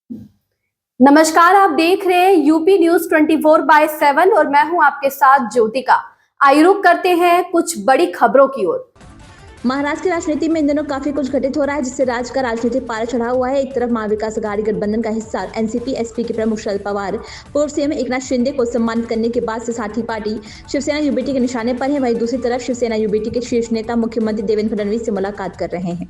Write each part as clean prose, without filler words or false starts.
नमस्कार, आप देख रहे हैं यूपी न्यूज 24/7 और मैं हूं आपके साथ ज्योतिका। आइए रुक करते हैं कुछ बड़ी खबरों की ओर। महाराष्ट्र की राजनीति में इन दिनों काफी कुछ घटित हो रहा है, जिससे राज्य का राजनीतिक पारा चढ़ा हुआ है। एक तरफ महाविकास आघाड़ी गठबंधन का हिस्सा एनसीपी एसपी के प्रमुख शरद पवार पूर्व सीएम एकनाथ शिंदे को सम्मानित करने के बाद से साथी पार्टी शिवसेना यूबीटी के निशाने पर है। वहीं दूसरी तरफ शिवसेना यूबीटी के शीर्ष नेता मुख्यमंत्री देवेंद्र फडणवीस से मुलाकात कर रहे हैं।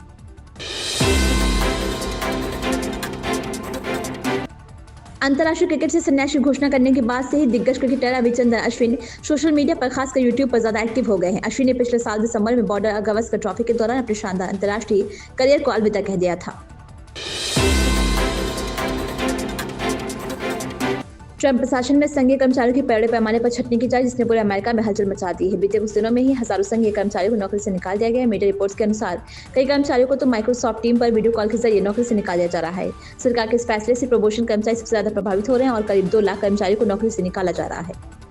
अंतर्राष्ट्रीय क्रिकेट से संन्यास की घोषणा करने के बाद से ही दिग्गज cricketer Ravichandran Ashwin social media पर खासकर यूट्यूब पर ज्यादा एक्टिव हो गए हैं। अश्विन ने पिछले साल दिसंबर में बॉर्डर गावस्कर ट्रॉफी के दौरान अपने शानदार अंतर्राष्ट्रीय करियर को अलविदा कह दिया था। ट्रंप प्रशासन में संघीय कर्मचारियों की बड़े पैमाने पर छटनी की जाए, जिसने पूरे अमेरिका में हलचल मचा दी है। बीते कुछ दिनों में ही हजारों संघीय कर्मचारियों को नौकरी से निकाल दिया गया है। मीडिया रिपोर्ट्स के अनुसार कई कर्मचारियों को तो माइक्रोसॉफ्ट टीम पर वीडियो कॉल के जरिए नौकरी से निकाल दिया जा रहा है। सरकार के इस फैसले से प्रमोशन कर्मचारी सबसे ज्यादा प्रभावित हो रहे हैं और करीब 2 लाख कर्मचारियों को नौकरी से निकाला जा रहा है।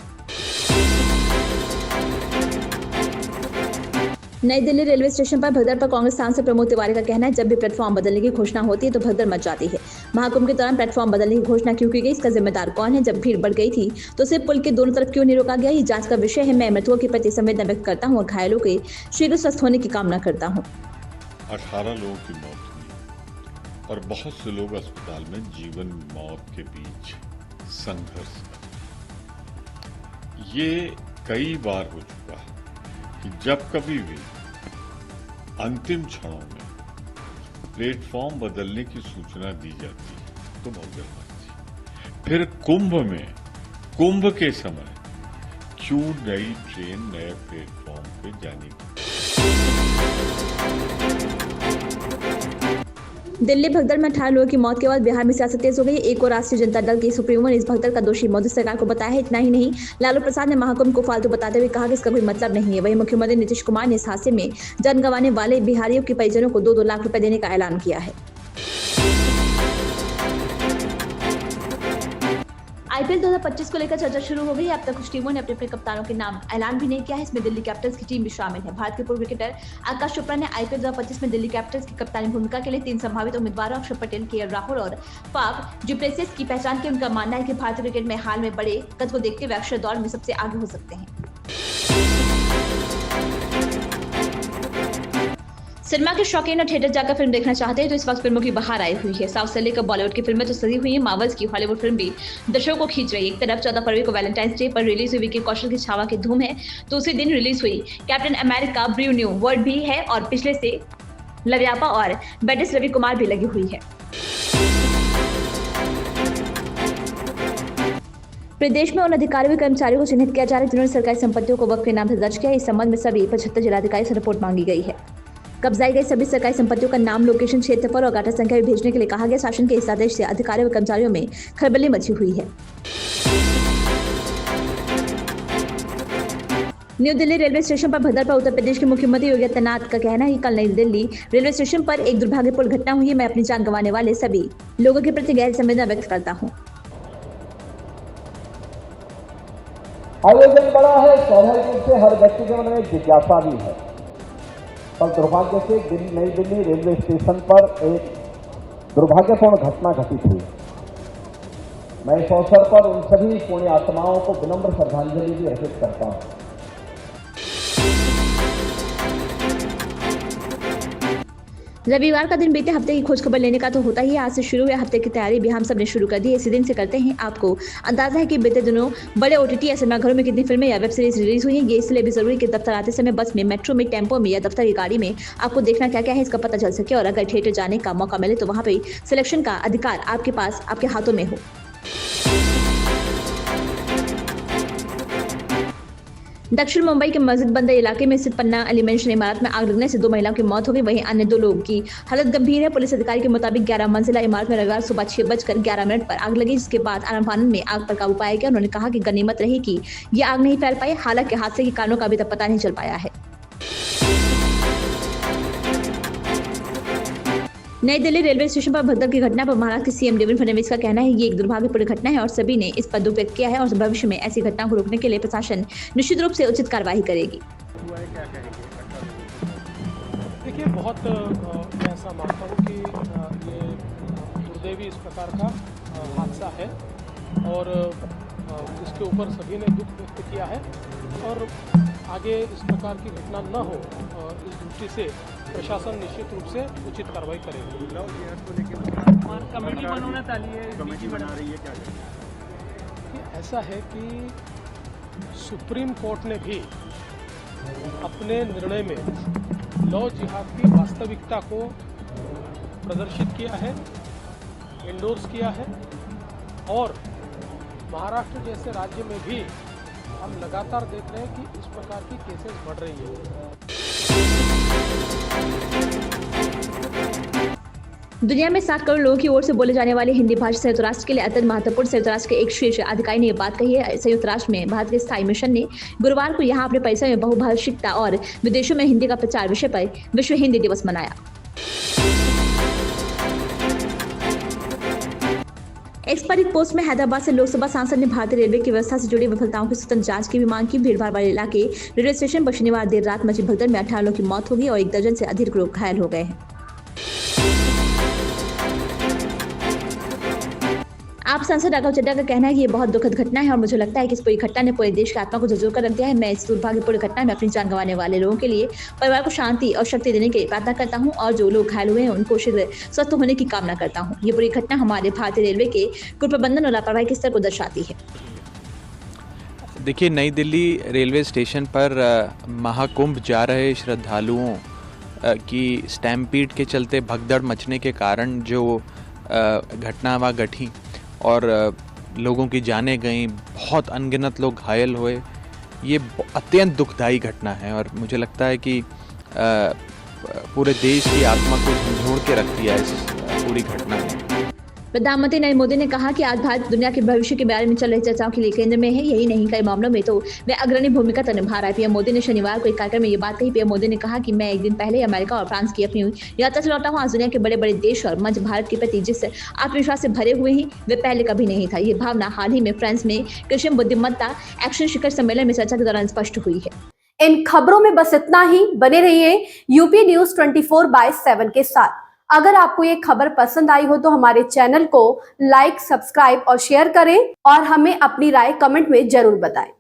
नई दिल्ली रेलवे स्टेशन पर भगदड़ पर कांग्रेस सांसद प्रमोद तिवारी का कहना है, जब भी प्लेटफॉर्म बदलने की घोषणा होती है तो भगदड़ मच जाती है। महाकुंभ के दौरान प्लेटफॉर्म बदलने की घोषणा क्यों की गई, इसका जिम्मेदार कौन है? जब भीड़ बढ़ गई थी तो सिर्फ पुल के दोनों तरफ क्यों नहीं रोका गया? ये जांच का विषय है। मैं मृतकों के प्रति संवेदना व्यक्त करता हूँ और घायलों के शीघ्र स्वस्थ होने की कामना करता हूँ। 18 लोगों की मौत हुई और बहुत से लोग अस्पताल में जीवन मौत के बीच संघर्ष कर। ये कई बार हो चुका है कि जब कभी भी अंतिम क्षणों में प्लेटफॉर्म बदलने की सूचना दी जाती है तो भगदड़ मचती। फिर कुंभ के समय क्यों नई ट्रेन नए प्लेटफॉर्म पे जाने की? दिल्ली भगदड़ में 18 लोगों की मौत के बाद बिहार में सियासत तेज हो गई। एक और राष्ट्रीय जनता दल के सुप्रीमो ने इस भगदड़ का दोषी मोदी सरकार को बताया है। इतना ही नहीं, लालू प्रसाद ने महाकुंभ को फालतू बताते हुए कहा कि इसका कोई मतलब नहीं है। वहीं मुख्यमंत्री नीतीश कुमार ने इस हादसे में जान गंवाने वाले बिहारियों के परिजनों को 2-2 लाख रुपए देने का ऐलान किया है। आईपीएल 2025 को लेकर चर्चा शुरू हो गई है। अब तक कुछ टीमों ने अपने कप्तानों के नाम ऐलान भी नहीं किया है। इसमें दिल्ली कैपिटल्स की टीम भी शामिल है। भारत के पूर्व क्रिकेटर आकाश चोपड़ा ने आईपीएल 2025 में दिल्ली कैपिटल्स की कप्तानी भूमिका के लिए 3 संभावित उम्मीदवारों अक्षर पटेल, केएल राहुल और फाफ डुप्लेसिस की पहचान की। उनका मानना है कि भारतीय क्रिकेट में हाल में बड़े कद को देखते हुए अक्षर दौड़ में सबसे आगे हो सकते हैं। सिनेमा के शौकीन और थिएटर जाकर फिल्म देखना चाहते हैं तो इस वक्त फिल्मों की बहार आई हुई है। साउथ से लेकर बॉलीवुड की फिल्में तो सजी हुई हैं, मार्वल्स की हॉलीवुड फिल्म भी दर्शकों को खींच रही है। एक तरफ 14 फरवरी को वैलेंटाइंस डे पर रिलीज हुई विकी कौशल की छावा की धूम है, तो उसी दिन रिलीज हुई Captain America Brave New World भी है और पिछले से लव्यापा और बेटिस रवि कुमार भी लगी हुई है। प्रदेश में उन अधिकारियों व कर्मचारियों को चिन्हित किया जा रहा है जिन्होंने सरकारी संपत्तियों को वक्फ के नाम से दर्ज किया। इस संबंध में सभी 75 जिलाधिकारी से रिपोर्ट मांगी गई है। कब्जाई गई सभी सरकारी संपत्तियों का नाम, लोकेशन, क्षेत्रफल और गाटा संख्या भी भेजने के लिए कहा गया। शासन के इस आदेश से अधिकारियों व कर्मचारियों में खलबली मची हुई है। न्यू दिल्ली रेलवे स्टेशन पर भगदड़ पर उत्तर प्रदेश के मुख्यमंत्री योगी आदित्यनाथ का कहना है कि कल नई दिल्ली रेलवे स्टेशन पर एक दुर्भाग्यपूर्ण घटना हुई है। मैं अपनी जान गंवाने वाले सभी लोगों के प्रति गहरी संवेदना व्यक्त करता हूँ। आयोजन बड़ा है, स्वाभाविक रूप से हर व्यक्ति के मन में जिज्ञासा भी है। कल दुर्भाग्य से नई दिल्ली रेलवे स्टेशन पर एक दुर्भाग्यपूर्ण घटना घटित हुई। मैं इस अवसर पर उन सभी पुण्य आत्माओं को विनम्र श्रद्धांजलि भी अर्पित करता हूं। रविवार का दिन बीते हफ्ते की खोज खबर लेने का तो होता ही। आज से शुरू हुए हफ्ते की तैयारी भी हम सब ने शुरू कर दी है। इसी दिन से करते हैं। आपको अंदाजा है कि बीते दिनों बड़े ओटीटी या सिनेमाघरों में कितनी फिल्में या वेब सीरीज रिलीज हुई हैं। ये इसलिए भी जरूरी कि दफ्तर आते समय बस में, मेट्रो में, टेम्पो में या दफ्तर की गाड़ी में आपको देखना क्या क्या है इसका पता चल सके और अगर थिएटर जाने का मौका मिले तो वहां पे सिलेक्शन का अधिकार आपके पास, आपके हाथों में हो। दक्षिण मुंबई के मस्जिद बंदर इलाके में स्थित पन्ना एलिमेंशन इमारत में आग लगने से 2 महिलाओं की मौत हो गई। वहीं अन्य 2 लोगों की हालत गंभीर है। पुलिस अधिकारी के मुताबिक 11 मंजिला इमारत में रविवार सुबह 6:11 पर आग लगी, जिसके बाद आनन-फानन में आग पर काबू पाया गया। उन्होंने कहा कि गनीमत रही कि ये आग नहीं फैल पाई। हालांकि हादसे के कारणों का अभी तक पता नहीं चल पाया है। नई दिल्ली रेलवे स्टेशन पर भगदड़ की घटना पर महाराष्ट्र के सीएम देवेंद्र फडणवीस का कहना है ये एक दुर्भाग्यपूर्ण घटना है और सभी ने इस पर दुख व्यक्त किया है और भविष्य में ऐसी घटनाओं को रोकने के लिए प्रशासन निश्चित रूप से उचित कार्रवाई करेगी। देखिए, बहुत मैं ऐसा मानता हूँ कि ये पहले भी इस प्रकार का हादसा है और इसके ऊपर सभी ने दुख व्यक्त किया है और आगे इस प्रकार की घटना न हो इस दृष्टि से प्रशासन निश्चित रूप से उचित कार्रवाई करेगी। कमेटी बनवण्यात आली आहे, कमेटी बना रही है, क्या ये ऐसा है कि सुप्रीम कोर्ट ने भी अपने निर्णय में लॉ जिहाद की वास्तविकता को प्रदर्शित किया है, एंडोर्स किया है और महाराष्ट्र जैसे राज्य में भी हम लगातार देख रहे हैं कि इस प्रकार की केसेस बढ़ रही है। दुनिया में 60 करोड़ लोगों की ओर से बोले जाने वाली हिंदी भाषा संयुक्त राष्ट्र के लिए अत्यंत महत्वपूर्ण। संयुक्त राष्ट्र के एक शीर्ष अधिकारी ने यह बात कही है। संयुक्त राष्ट्र में भारत के स्थायी मिशन ने गुरुवार को यहां अपने परिसर में बहुभाषिकता और विदेशों में हिंदी का प्रचार विषय पर विश्व हिंदी दिवस मनाया। एक्स पर एक पोस्ट में हैदराबाद से लोकसभा सांसद ने भारतीय रेलवे की व्यवस्था से जुड़ी विफलताओं की स्वतंत्र जांच की भी मांग की। भीड़भाड़ वाले इलाके रेलवे स्टेशन पर शनिवार देर रात मची भगदड़ में 18 लोगों की मौत हो गई और 1 दर्जन से अधिक लोग घायल हो गए हैं। आप सांसद राघव चड्ढा का कहना है कि ये बहुत दुखद घटना है और मुझे लगता है कि इस पूरी घटना ने पूरे देश की आत्मा को झकझोर कर रख दिया है। मैं इस दुर्भाग्यपूर्ण घटना में अपनी जान गंवाने वाले लोगों के लिए परिवार को शांति और शक्ति देने की प्रार्थना करता हूं और जो लोग घायल हुए हैं उनको शीघ्र स्वस्थ होने की कामना करता हूं। ये पूरी घटना हमारे भारतीय रेलवे के कुप्रबंधन और लापरवाही के स्तर को दर्शाती है। देखिए, नई दिल्ली रेलवे स्टेशन पर महाकुंभ जा रहे श्रद्धालुओं की स्टैम्पीड के चलते भगदड़ मचने के कारण जो घटना वहाँ घटी और लोगों की जानें गईं, बहुत अनगिनत लोग घायल हुए, ये अत्यंत दुखदायी घटना है और मुझे लगता है कि पूरे देश की आत्मा को झंझोड़ के रख दिया इस पूरी घटना ने। प्रधानमंत्री नरेंद्र मोदी ने कहा कि आज भारत दुनिया के भविष्य के बारे में चल रही चर्चाओं के लिए केंद्र में है। यही नहीं, कई मामलों में तो वे अग्रणी भूमिका तो निभा रहा है। पीएम मोदी ने शनिवार को एक कार्यक्रम में ये बात कही। पीएम मोदी ने कहा कि मैं एक दिन पहले अमेरिका और फ्रांस की अपनी यात्रा से लौटा हूँ। आज दुनिया के बड़े बड़े देश और मंच भारत के प्रति जिस आत्मविश्वास से भरे हुए हैं वे पहले कभी नहीं था। ये भावना हाल ही में फ्रांस में कृत्रिम बुद्धिमत्ता एक्शन शिखर सम्मेलन में चर्चा के दौरान स्पष्ट हुई है। इन खबरों में बस इतना ही। बने रहिए यूपी न्यूज 24/7 के साथ। अगर आपको ये खबर पसंद आई हो तो हमारे चैनल को लाइक, सब्सक्राइब और शेयर करें और हमें अपनी राय कमेंट में जरूर बताएं।